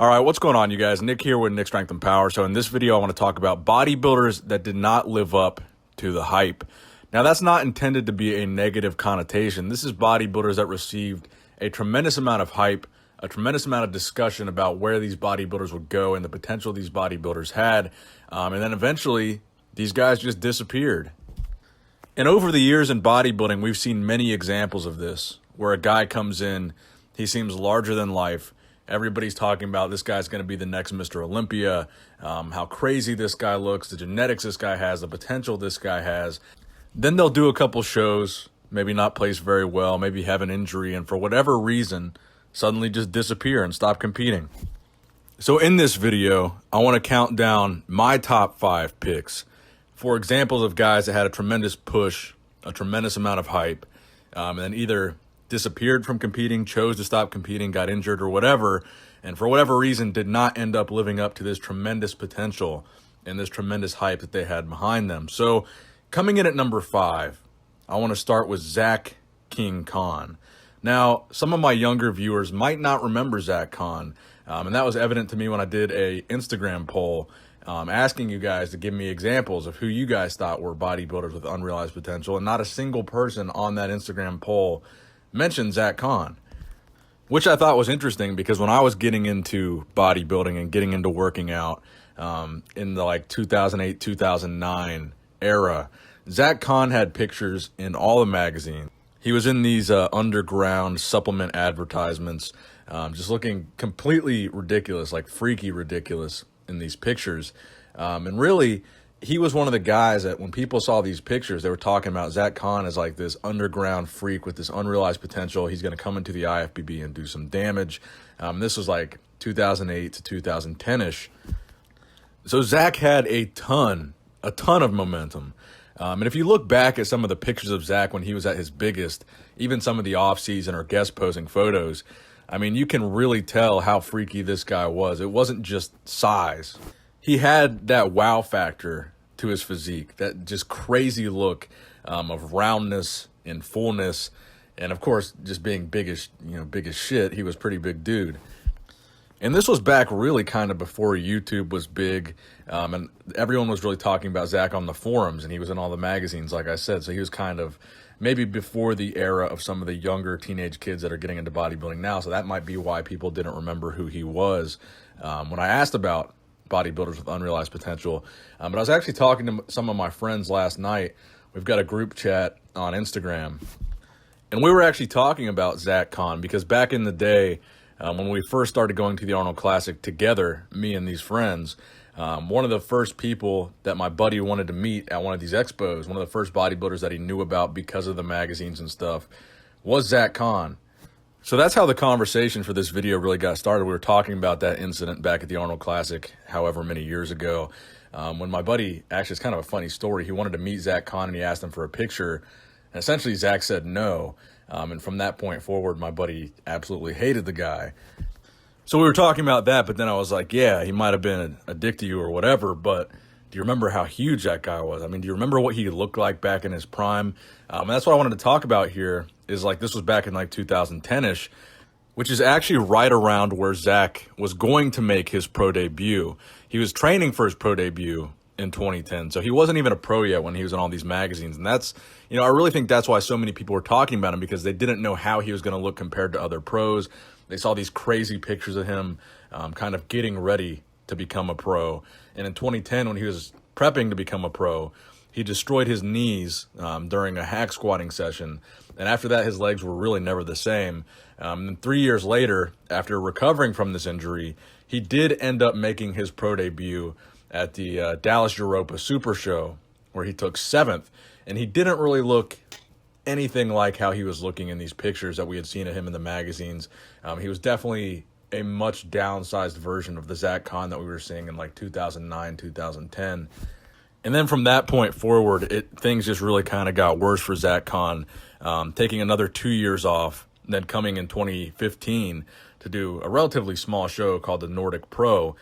All right, what's going on, you guys? Nick here with Nick Strength and Power. So in this video, I want to talk about bodybuilders that did not live up to the hype. Now, that's not intended to be a negative connotation. This is bodybuilders that received a tremendous amount of hype, a tremendous amount of discussion about where these bodybuilders would go and the potential these bodybuilders had. And then eventually, these guys just disappeared. And over the years in bodybuilding, we've seen many examples of this, where a guy comes in, he seems larger than life. Everybody's talking about this guy's going to be the next Mr. Olympia, how crazy this guy looks, the genetics this guy has, the potential this guy has. Then they'll do a couple shows, maybe not place very well, maybe have an injury, and for whatever reason, suddenly just disappear and stop competing. So in this video, I want to count down my top 5 picks for examples of guys that had a tremendous push, a tremendous amount of hype, and then either disappeared from competing, chose to stop competing, got injured or whatever, and for whatever reason did not end up living up to this tremendous potential and this tremendous hype that they had behind them. So coming in at number 5, I want to start with Zach King Khan. Now, some of my younger viewers might not remember Zach Khan, and that was evident to me when I did a Instagram poll asking you guys to give me examples of who you guys thought were bodybuilders with unrealized potential, and not a single person on that Instagram poll mentioned Zach Khan, which I thought was interesting because when I was getting into bodybuilding and getting into working out in the 2008, 2009 era, Zach Khan had pictures in all the magazines. He was in these underground supplement advertisements, just looking completely ridiculous, like freaky ridiculous in these pictures. And really, he was one of the guys that when people saw these pictures, they were talking about Zach Khan as like this underground freak with this unrealized potential. He's going to come into the IFBB and do some damage. This was like 2008 to 2010-ish. So Zach had a ton of momentum. And if you look back at some of the pictures of Zach when he was at his biggest, even some of the off-season or guest posing photos, I mean, you can really tell how freaky this guy was. It wasn't just size. He had that wow factor to his physique, that just crazy look of roundness and fullness, and of course, just being big as shit. He was a pretty big dude. And this was back really kind of before YouTube was big, and everyone was really talking about Zach on the forums, and he was in all the magazines, like I said. So he was kind of maybe before the era of some of the younger teenage kids that are getting into bodybuilding now. So that might be why people didn't remember who he was when I asked about bodybuilders with unrealized potential. But I was actually talking to some of my friends last night. We've got a group chat on Instagram, and we were actually talking about Zach Khan because back in the day, when we first started going to the Arnold Classic together, me and these friends, one of the first people that my buddy wanted to meet at one of these expos, one of the first bodybuilders that he knew about because of the magazines and stuff, was Zach Khan. So that's how the conversation for this video really got started. We were talking about that incident back at the Arnold Classic, however many years ago, when my buddy, actually it's kind of a funny story, he wanted to meet Zach Khan and he asked him for a picture, and essentially Zach said no. And from that point forward, my buddy absolutely hated the guy. So we were talking about that, but then I was like, yeah, he might have been a dick to you or whatever, but do you remember how huge that guy was? I mean, do you remember what he looked like back in his prime? And that's what I wanted to talk about here is like this was back in like 2010-ish, which is actually right around where Zach was going to make his pro debut. He was training for his pro debut in 2010. So he wasn't even a pro yet when he was in all these magazines. And that's, I really think that's why so many people were talking about him, because they didn't know how he was going to look compared to other pros. They saw these crazy pictures of him kind of getting ready to become a pro. And in 2010, when he was prepping to become a pro, he destroyed his knees during a hack squatting session. And after that, his legs were really never the same. And 3 years later, after recovering from this injury, he did end up making his pro debut at the Dallas Europa Super Show, where he took 7th. And he didn't really look anything like how he was looking in these pictures that we had seen of him in the magazines. He was definitely a much downsized version of the Zach Khan that we were seeing in like 2009, 2010. And then from that point forward, things just really kind of got worse for Zach Khan, taking another 2 years off, then coming in 2015 to do a relatively small show called the Nordic Pro,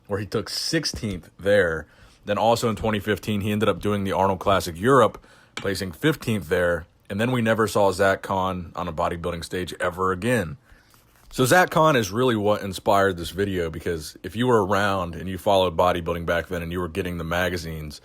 where he took 16th there. Then also in 2015, he ended up doing the Arnold Classic Europe, placing 15th there. And then we never saw Zach Khan on a bodybuilding stage ever again. So Zach Kahn is really what inspired this video, because if you were around and you followed bodybuilding back then and you were getting the magazines,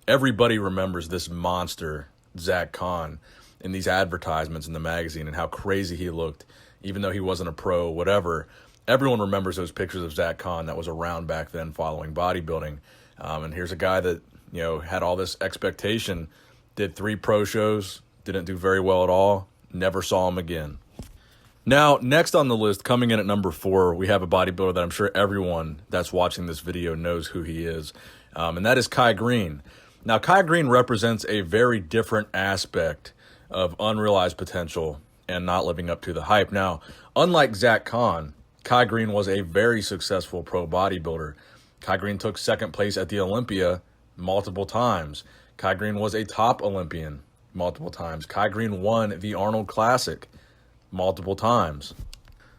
everybody remembers this monster, Zach Kahn, in these advertisements in the magazine and how crazy he looked, even though he wasn't a pro, whatever. Everyone remembers those pictures of Zach Kahn that was around back then following bodybuilding. And here's a guy that, had all this expectation, did 3 pro shows, didn't do very well at all, never saw him again. Now, next on the list, coming in at number 4, we have a bodybuilder that I'm sure everyone that's watching this video knows who he is, and that is Kai Greene. Now, Kai Greene represents a very different aspect of unrealized potential and not living up to the hype. Now, unlike Zach Kahn, Kai Greene was a very successful pro bodybuilder. Kai Greene took 2nd place at the Olympia multiple times. Kai Greene was a top Olympian multiple times. Kai Greene won the Arnold Classic multiple times.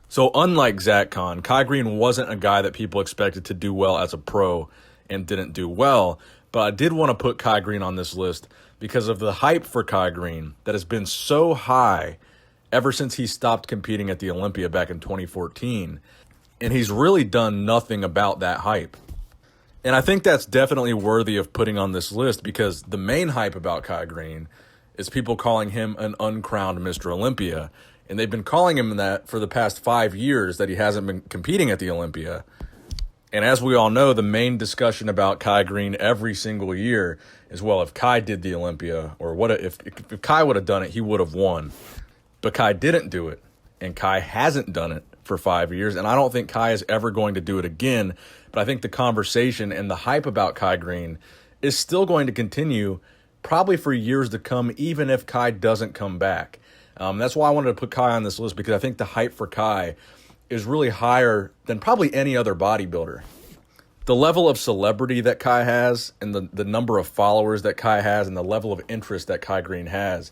So unlike Zach Kahn, Kai Greene wasn't a guy that people expected to do well as a pro and didn't do well. But I did want to put Kai Greene on this list because of the hype for Kai Greene that has been so high ever since he stopped competing at the Olympia back in 2014. And he's really done nothing about that hype. And I think that's definitely worthy of putting on this list, because the main hype about Kai Greene is people calling him an uncrowned Mr. Olympia. And they've been calling him that for the past 5 years that he hasn't been competing at the Olympia. And as we all know, the main discussion about Kai Greene every single year is, well, if Kai did the Olympia, or what if Kai would have done it, he would have won. But Kai didn't do it, and Kai hasn't done it for 5 years, and I don't think Kai is ever going to do it again. But I think the conversation and the hype about Kai Greene is still going to continue probably for years to come, even if Kai doesn't come back. That's why I wanted to put Kai on this list, because I think the hype for Kai is really higher than probably any other bodybuilder. The level of celebrity that Kai has, and the number of followers that Kai has, and the level of interest that Kai Greene has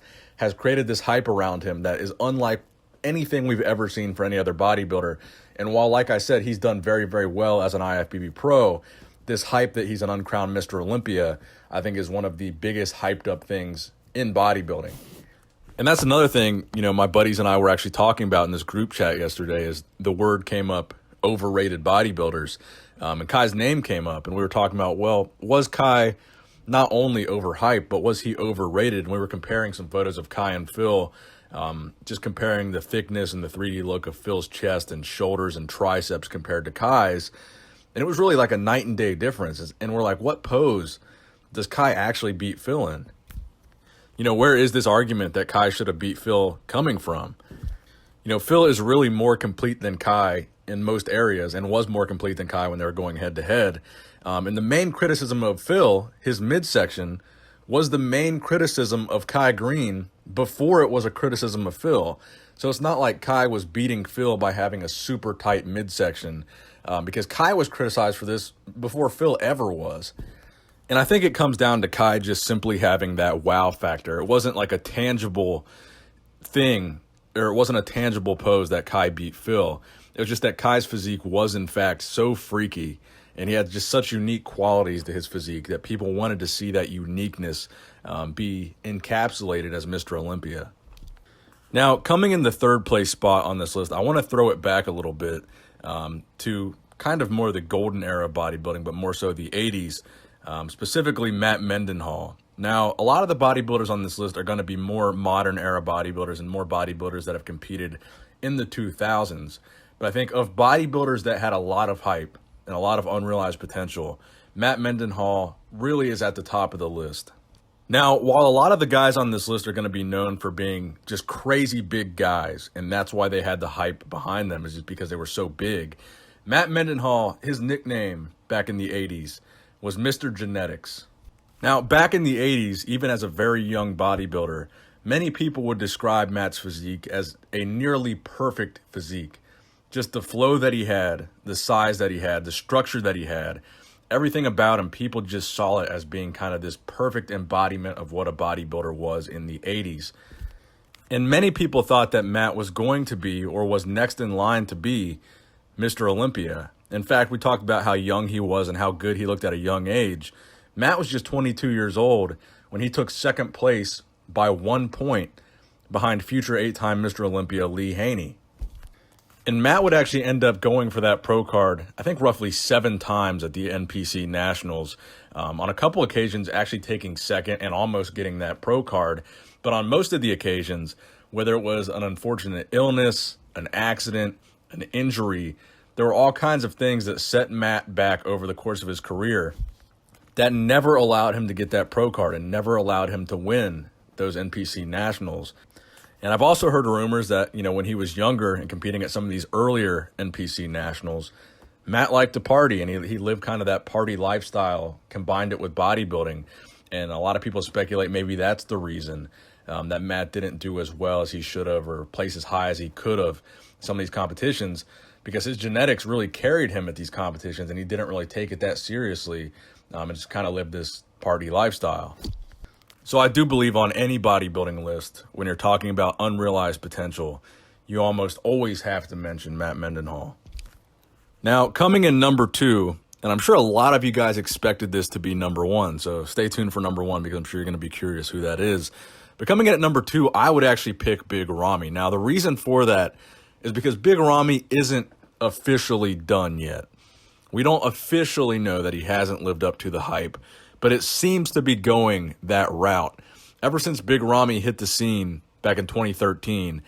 created this hype around him that is unlike anything we've ever seen for any other bodybuilder. And while, like I said, he's done very, very well as an IFBB pro, this hype that he's an uncrowned Mr. Olympia, I think, is one of the biggest hyped up things in bodybuilding. And that's another thing, my buddies and I were actually talking about in this group chat yesterday, is the word came up, overrated bodybuilders. And Kai's name came up, and we were talking about, well, was Kai not only overhyped, but was he overrated? And we were comparing some photos of Kai and Phil, just comparing the thickness and the 3D look of Phil's chest and shoulders and triceps compared to Kai's. And it was really like a night and day difference. And we're like, what pose does Kai actually beat Phil in? Where is this argument that Kai should have beat Phil coming from? Phil is really more complete than Kai in most areas, and was more complete than Kai when they were going head to head. And the main criticism of Phil, his midsection, was the main criticism of Kai Greene before it was a criticism of Phil. So it's not like Kai was beating Phil by having a super tight midsection, because Kai was criticized for this before Phil ever was. And I think it comes down to Kai just simply having that wow factor. It wasn't like a tangible thing, or it wasn't a tangible pose that Kai beat Phil. It was just that Kai's physique was, in fact, so freaky, and he had just such unique qualities to his physique that people wanted to see that uniqueness be encapsulated as Mr. Olympia. Now, coming in the 3rd place spot on this list, I want to throw it back a little bit to kind of more the golden era of bodybuilding, but more so the 80s. Specifically Matt Mendenhall. Now, a lot of the bodybuilders on this list are going to be more modern era bodybuilders and more bodybuilders that have competed in the 2000s. But I think of bodybuilders that had a lot of hype and a lot of unrealized potential, Matt Mendenhall really is at the top of the list. Now, while a lot of the guys on this list are going to be known for being just crazy big guys, and that's why they had the hype behind them, is just because they were so big, Matt Mendenhall, his nickname back in the 80s, was Mr. Genetics. Now, back in the 80s, even as a very young bodybuilder, many people would describe Matt's physique as a nearly perfect physique. Just the flow that he had, the size that he had, the structure that he had, everything about him, people just saw it as being kind of this perfect embodiment of what a bodybuilder was in the 80s. And many people thought that Matt was going to be, or was next in line to be, Mr. Olympia. In fact, we talked about how young he was and how good he looked at a young age. Matt was just 22 years old when he took 2nd place by 1 point behind future 8-time Mr. Olympia Lee Haney. And Matt would actually end up going for that pro card, I think roughly 7 times at the NPC Nationals. On a couple occasions, actually taking second and almost getting that pro card. But on most of the occasions, whether it was an unfortunate illness, an accident, an injury, there were all kinds of things that set Matt back over the course of his career that never allowed him to get that pro card and never allowed him to win those NPC Nationals. And I've also heard rumors that, when he was younger and competing at some of these earlier NPC Nationals, Matt liked to party, and he lived kind of that party lifestyle, combined it with bodybuilding. And a lot of people speculate maybe that's the reason that Matt didn't do as well as he should have or place as high as he could have some of these competitions, because his genetics really carried him at these competitions, and he didn't really take it that seriously and just kind of lived this party lifestyle. So I do believe on any bodybuilding list, when you're talking about unrealized potential, you almost always have to mention Matt Mendenhall. Now, coming in number 2, and I'm sure a lot of you guys expected this to be number 1, so stay tuned for number 1 because I'm sure you're going to be curious who that is. But coming in at number 2, I would actually pick Big Ramy. Now, the reason for that is because Big Ramy isn't officially done yet. We don't officially know that he hasn't lived up to the hype, but it seems to be going that route. Ever since Big Ramy hit the scene back in 2013,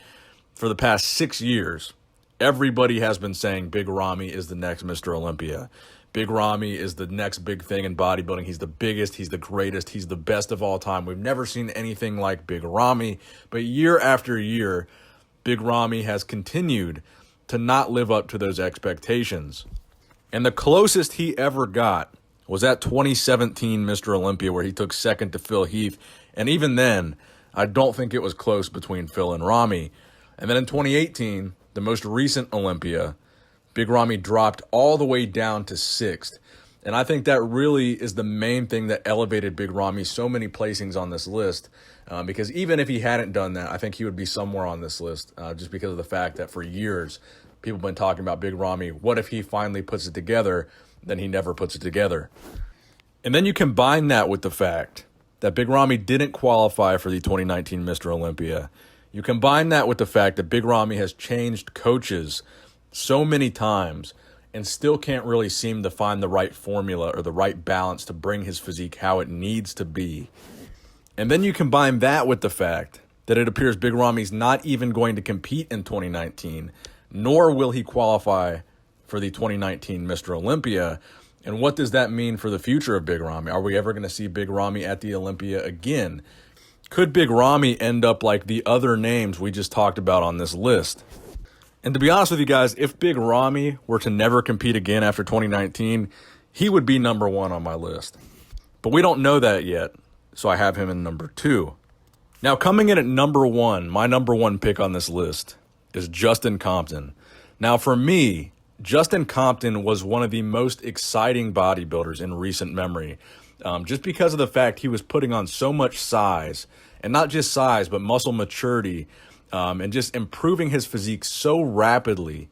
for the past 6 years, everybody has been saying Big Ramy is the next Mr. Olympia. Big Ramy is the next big thing in bodybuilding. He's the biggest, he's the greatest, he's the best of all time. We've never seen anything like Big Ramy, but year after year, Big Ramy has continued to not live up to those expectations. And the closest he ever got was that 2017 Mr. Olympia, where he took second to Phil Heath. And even then, I don't think it was close between Phil and Ramy. And then in 2018, the most recent Olympia, Big Ramy dropped all the way down to 6th. And I think that really is the main thing that elevated Big Ramy so many placings on this list. Because even if he hadn't done that, I think he would be somewhere on this list, just because of the fact that for years, people have been talking about Big Ramy. What if he finally puts it together? Then he never puts it together. And then you combine that with the fact that Big Ramy didn't qualify for the 2019 Mr. Olympia. You combine that with the fact that Big Ramy has changed coaches so many times and still can't really seem to find the right formula or the right balance to bring his physique how it needs to be. And then you combine that with the fact that it appears Big Ramy's not even going to compete in 2019, nor will he qualify for the 2019 Mr. Olympia. And what does that mean for the future of Big Ramy? Are we ever going to see Big Ramy at the Olympia again? Could Big Ramy end up like the other names we just talked about on this list? And to be honest with you guys, if Big Ramy were to never compete again after 2019, he would be number 1 on my list. But we don't know that yet, so I have him in number 2. Now, coming in at number 1, my number 1 pick on this list is Justin Compton. Now, for me, Justin Compton was one of the most exciting bodybuilders in recent memory, just because of the fact he was putting on so much size, and not just size, but muscle maturity, and just improving his physique so rapidly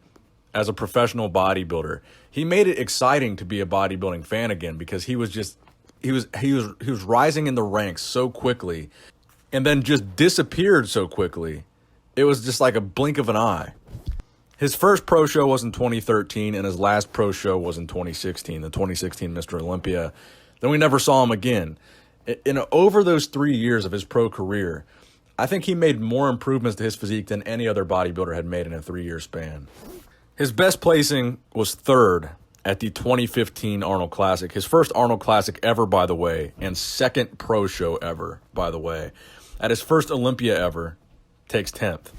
as a professional bodybuilder. He made it exciting to be a bodybuilding fan again, because he was rising in the ranks so quickly, and then just disappeared so quickly. It was just like a blink of an eye. His first pro show was in 2013, and his last pro show was in 2016, the 2016 Mr. Olympia. Then we never saw him again. Over those 3 years of his pro career, I think he made more improvements to his physique than any other bodybuilder had made in a 3-year span. His best placing was 3rd at the 2015 Arnold Classic. His first Arnold Classic ever, by the way, and second pro show ever, by the way. At his first Olympia ever, takes 10th.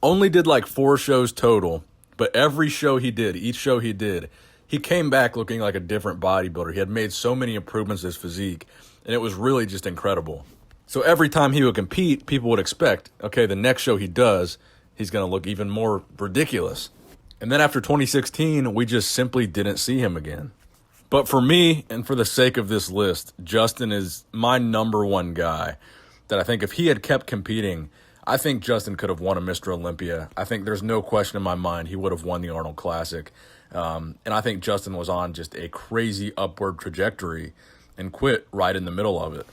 Only did like 4 shows total, but every show he did, each show he did, he came back looking like a different bodybuilder. He had made so many improvements to his physique, and it was really just incredible. So every time he would compete, people would expect, okay, the next show he does, he's going to look even more ridiculous. And then after 2016, we just simply didn't see him again. But for me, and for the sake of this list, Justin is my number 1 guy that I think if he had kept competing, I think Justin could have won a Mr. Olympia. I think there's no question in my mind he would have won the Arnold Classic. And I think Justin was on just a crazy upward trajectory and quit right in the middle of it.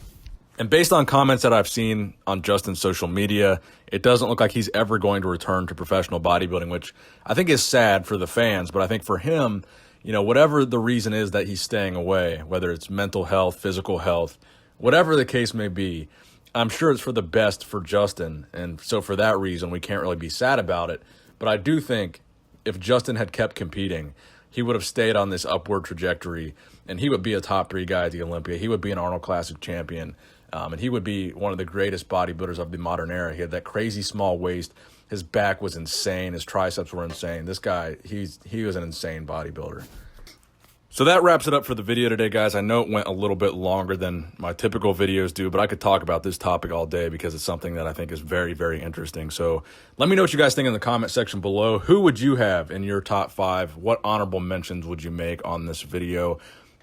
And based on comments that I've seen on Justin's social media, it doesn't look like he's ever going to return to professional bodybuilding, which I think is sad for the fans. But I think for him, you know, whatever the reason is that he's staying away, whether it's mental health, physical health, whatever the case may be, I'm sure it's for the best for Justin. And so for that reason, we can't really be sad about it. But I do think if Justin had kept competing, he would have stayed on this upward trajectory, and he would be a top 3 guy at the Olympia. He would be an Arnold Classic champion, and he would be one of the greatest bodybuilders of the modern era. He had that crazy small waist. His back was insane. His triceps were insane. This guy, he was an insane bodybuilder. So that wraps it up for the video today, guys. I know it went a little bit longer than my typical videos do, but I could talk about this topic all day because it's something that I think is very, very interesting. So let me know what you guys think in the comment section below. Who would you have in your top 5? What honorable mentions would you make on this video?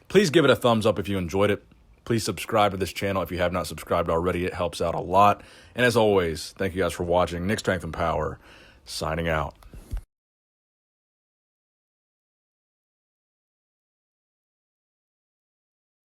Please give it a thumbs up if you enjoyed it. Please subscribe to this channel if you have not subscribed already. It helps out a lot. And as always, thank you guys for watching. Nick Strength and Power, signing out.